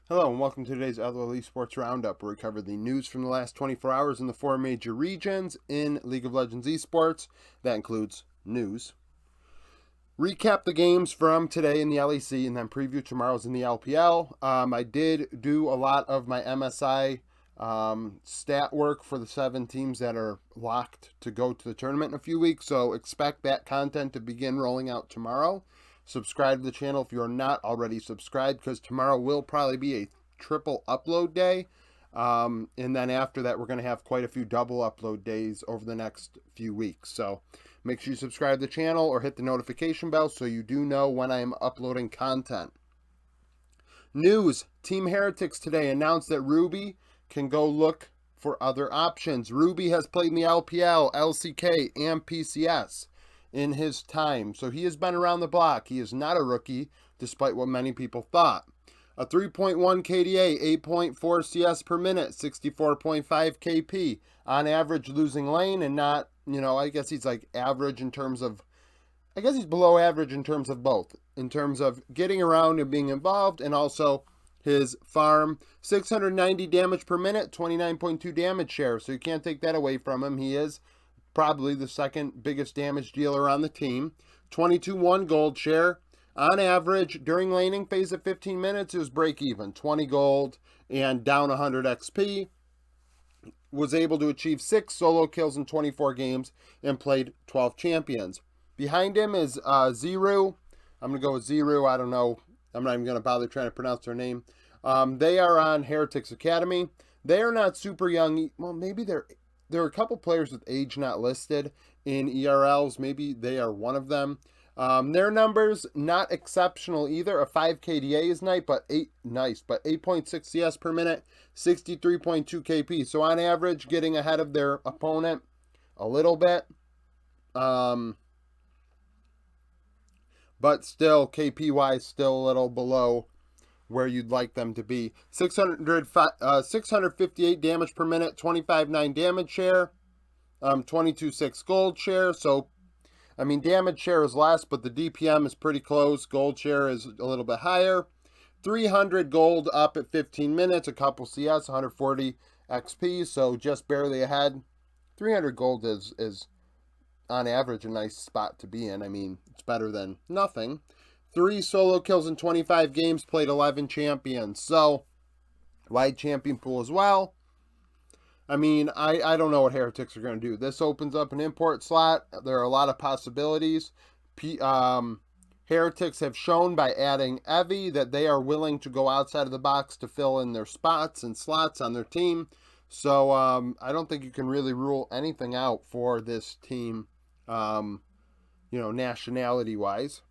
Hello and welcome to today's Esports Roundup, where we cover the news from the last 24 hours in the four major regions in League of Legends Esports. That includes news, recap the games from today in the LEC, and then preview tomorrow's in the LPL. I did do a lot of my MSI stat work for the 7 teams that are locked to go to the tournament in a few weeks, so expect that content to begin rolling out tomorrow. Subscribe to the channel if you're not already subscribed, because tomorrow will probably be a triple upload day. And then after that, we're going to have quite a few double upload days over the next few weeks. So make sure you subscribe to the channel or hit the notification bell so you do know when I am uploading content. News: Team Heretics today announced that Ruby can go look for other options. Ruby has played in the LPL, LCK, and PCS in his time, so he has been around the block. He is not a rookie, despite what many people thought. A 3.1 KDA, 8.4 CS per minute, 64.5 KP, on average losing lane, and not, I guess he's like average in terms of, I guess he's below average in terms of both, in terms of getting around and being involved, and also his farm. 690 damage per minute, 29.2 damage share, so you can't take that away from him. He is probably the second biggest damage dealer on the team. 22-1 gold share. On average, during laning phase of 15 minutes, it was break even. 20 gold and down 100 XP. Was able to achieve 6 solo kills in 24 games and played 12 champions. Behind him is Zero. I'm going to go with Zero. I don't know. I'm not even going to bother trying to pronounce their name. They are on Heretics Academy. They are not super young. Well, maybe there are a couple players with age not listed in ERLs. Maybe they are one of them. Their numbers not exceptional either. A 5 KDA is nice, but 8.6 CS per minute, 63.2 KP. So on average, getting ahead of their opponent a little bit. But still, KP wise, still a little below where you'd like them to be. 658 damage per minute, 25.9 damage share, 22.6 gold share. So, I mean, damage share is less, but the DPM is pretty close. Gold share is a little bit higher. 300 gold up at 15 minutes, a couple CS, 140 XP, so just barely ahead. 300 gold is on average a nice spot to be in. I mean, it's better than nothing. 3 solo kills in 25 games, played 11 champions. So, wide champion pool as well. I mean, I don't know what Heretics are going to do. This opens up an import slot. There are a lot of possibilities. Heretics have shown by adding Evie that they are willing to go outside of the box to fill in their spots and slots on their team. So, I don't think you can really rule anything out for this team, nationality-wise.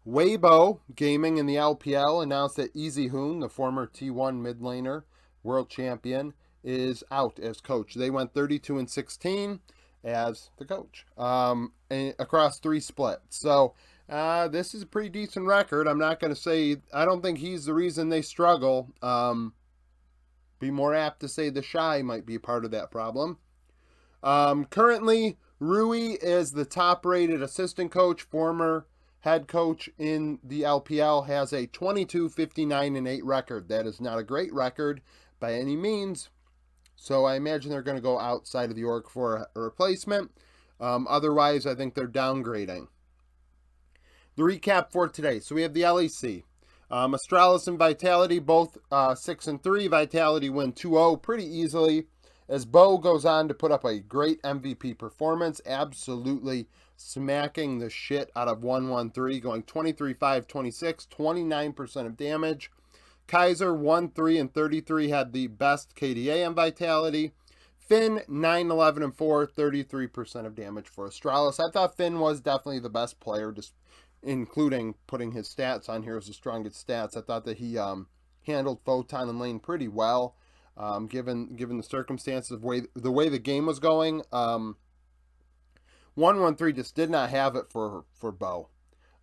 Weibo Gaming in the LPL announced that Easy Hoon, the former T1 mid laner, world champion, is out as coach. They went 32-16 as the coach across 3 splits. So this is a pretty decent record. I'm not going to say, I don't think he's the reason they struggle. Be more apt to say the Shy might be part of that problem. Currently, Rui is the top-rated assistant coach, former head coach in the LPL, has a 22-59-8 record. That is not a great record by any means. So I imagine they're going to go outside of the org for a replacement. Otherwise, I think they're downgrading. The recap for today. So we have the LEC. Astralis and Vitality, both 6-3. Vitality win 2-0 pretty easily, as Bo goes on to put up a great MVP performance, absolutely smacking the shit out of 113, going 23-5, 26, 29% of damage. Kaiser 1-3 and 33 had the best KDA on Vitality. Finn 9-11 4, 33% of damage for Astralis. I thought Finn was definitely the best player, just including putting his stats on here as the strongest stats. I thought that he handled Photon and lane pretty well, given the circumstances of the way the game was going. 113 just did not have it for Bo.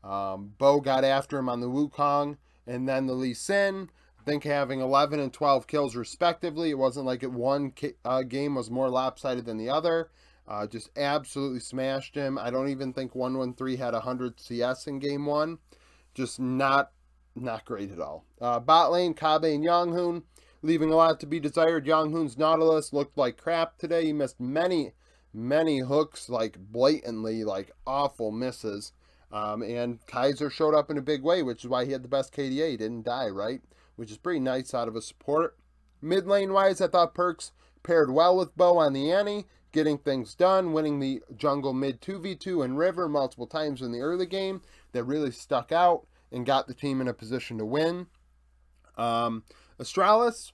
Bo got after him on the Wukong and then the Lee Sin. I think having 11 and 12 kills respectively. It wasn't like one game was more lopsided than the other. Just absolutely smashed him. I don't even think 113 had 100 CS in game 1. Just not not great at all. Bot lane, Kabe and Yonghoon, leaving a lot to be desired. Yonghoon's Nautilus looked like crap today. He missed many hooks, like blatantly, like awful misses. And Kaiser showed up in a big way, which is why he had the best KDA. He didn't die, right? Which is pretty nice out of a support. Mid lane wise, I thought Perks paired well with Bo on the Annie, getting things done, winning the jungle mid 2v2 and River multiple times in the early game. That really stuck out and got the team in a position to win. Astralis,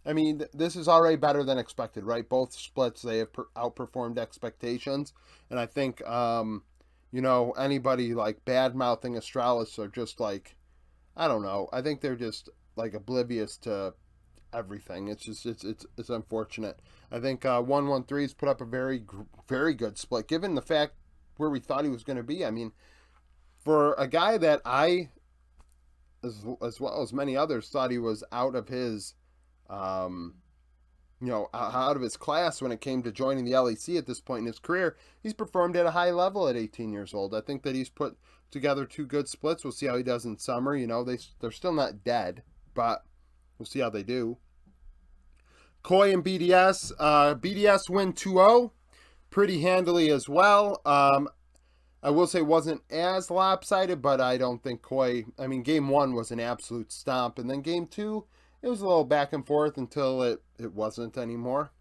I mean, this is already better than expected, right? Both splits, they have outperformed expectations. And I think, anybody like bad-mouthing Astralis are just like, I don't know. I think they're just like oblivious to everything. It's just, it's unfortunate. I think 113's put up a very, very good split, given the fact where we thought he was going to be. I mean, for a guy that I, as well as many others, thought he was out of his, out of his class when it came to joining the LEC at this point in his career, he's performed at a high level at 18 years old. I think that he's put together 2 good splits. We'll see how he does in summer. They're still not dead, but we'll see how they do. Koi and BDS. BDS win 2-0 pretty handily as well. I will say it wasn't as lopsided, but I don't think Koi... I mean, Game 1 was an absolute stomp, and then Game 2, it was a little back and forth until it wasn't anymore.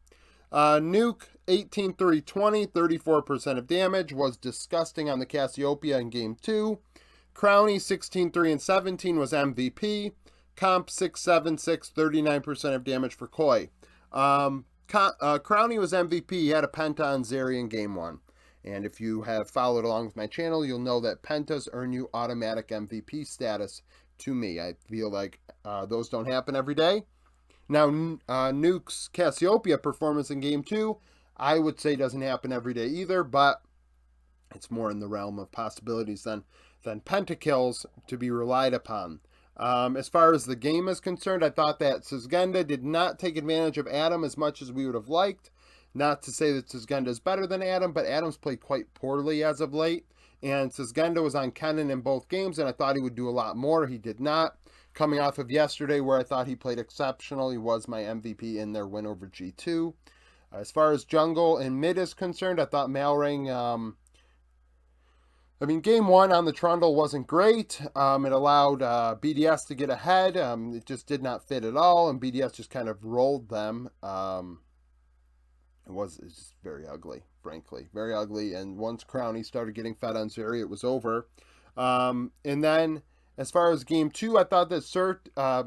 Nuke, 18-3-20, 34% of damage, was disgusting on the Cassiopeia in Game 2. Crowny, 16-3-17, was MVP. Comp, 6-7-6, 39% of damage for Koi. Crowny was MVP. He had a Penta on Zeri in Game 1. And if you have followed along with my channel, you'll know that Pentas earn you automatic MVP status to me. I feel like those don't happen every day. Now, Nuke's Cassiopeia performance in Game 2, I would say doesn't happen every day either, but it's more in the realm of possibilities than pentakills to be relied upon. As far as the game is concerned, I thought that Sisgenda did not take advantage of Adam as much as we would have liked. Not to say that Sisgenda is better than Adam, but Adam's played quite poorly as of late. And Sisgenda was on Kennen in both games, and I thought he would do a lot more. He did not. Coming off of yesterday, where I thought he played exceptional, he was my MVP in their win over G2. As far as jungle and mid is concerned, I thought Malring... Game 1 on the Trundle wasn't great. It allowed BDS to get ahead. It just did not fit at all, and BDS just kind of rolled them. It's just very ugly, frankly. Very ugly. And once Crowny started getting fed on Zeri, it was over. And then, as far as Game 2, I thought that I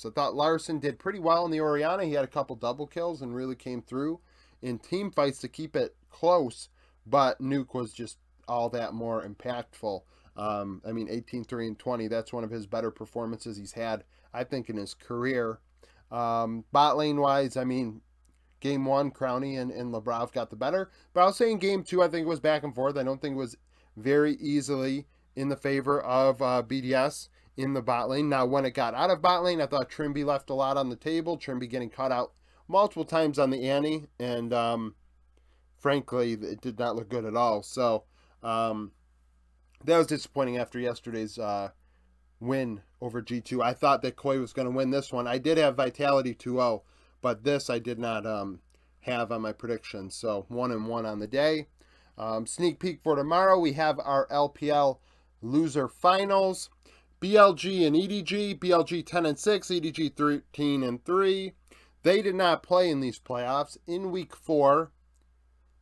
thought Larson did pretty well in the Orianna. He had a couple double kills and really came through in team fights to keep it close. But Nuke was just all that more impactful. 18-3-20, that's one of his better performances he's had, I think, in his career. Bot lane-wise, Game 1, Crowny and Labrov got the better. But I was saying Game 2, I think it was back and forth. I don't think it was very easily in the favor of BDS in the bot lane. Now, when it got out of bot lane, I thought Trimby left a lot on the table. Trimby getting cut out multiple times on the Annie. And frankly, it did not look good at all. So that was disappointing after yesterday's win over G2. I thought that Koi was going to win this one. I did have Vitality 2-0. But this I did not have on my predictions. So 1-1 on the day. Sneak peek for tomorrow. We have our LPL loser finals. BLG and EDG. BLG 10-6. EDG 13-3. They did not play in these playoffs. In week 4,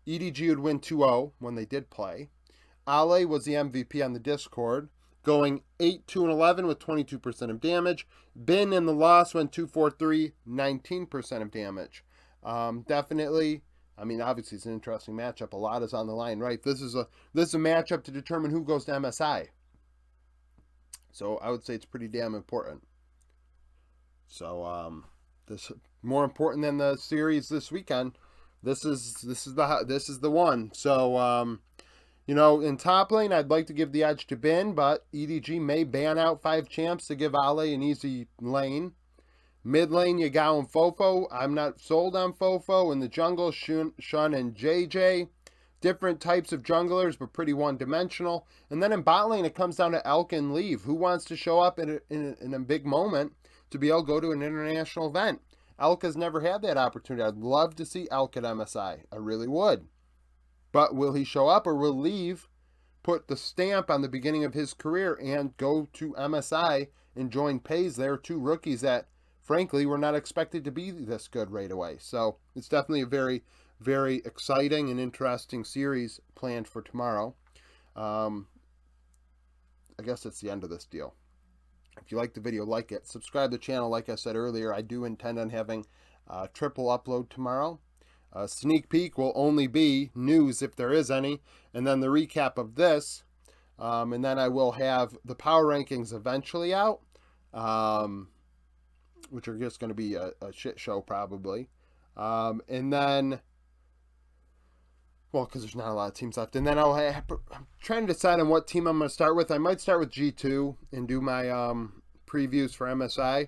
EDG would win 2-0 when they did play. Ale was the MVP on the Discord, going 8-2-11 with 22% of damage. Bin in the loss went 2-4-3, 19% of damage. Definitely, obviously it's an interesting matchup. A lot is on the line, right? This is a matchup to determine who goes to MSI. So I would say it's pretty damn important. So this more important than the series this weekend. This is the one. So in top lane, I'd like to give the edge to Bin, but EDG may ban out 5 champs to give Ale an easy lane. Mid lane, Yagao and Fofo. I'm not sold on Fofo. In the jungle, Shun and JJ. different types of junglers, but pretty one-dimensional. And then in bot lane, it comes down to Elk and Leave. Who wants to show up in a big moment to be able to go to an international event? Elk has never had that opportunity. I'd love to see Elk at MSI. I really would. But will he show up, or will Leave put the stamp on the beginning of his career and go to MSI and join PaYS? They're two rookies that, frankly, were not expected to be this good right away. So it's definitely a very, very exciting and interesting series planned for tomorrow. I guess that's the end of this deal. If you like the video, like it. Subscribe to the channel. Like I said earlier, I do intend on having a triple upload tomorrow. Sneak peek will only be news, if there is any, and then the recap of this. And then I will have the power rankings eventually out, which are just going to be a shit show probably. And then, well, because there's not a lot of teams left. And then I'm trying to decide on what team I'm going to start with. I might start with G2 and do my previews for MSI.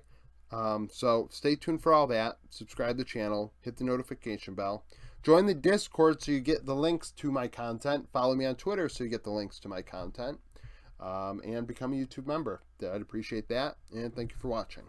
So stay tuned for all that. Subscribe to the channel. Hit the notification bell. Join the Discord so you get the links to my content. Follow me on Twitter so you get the links to my content. And become a YouTube member. I'd appreciate that. And thank you for watching.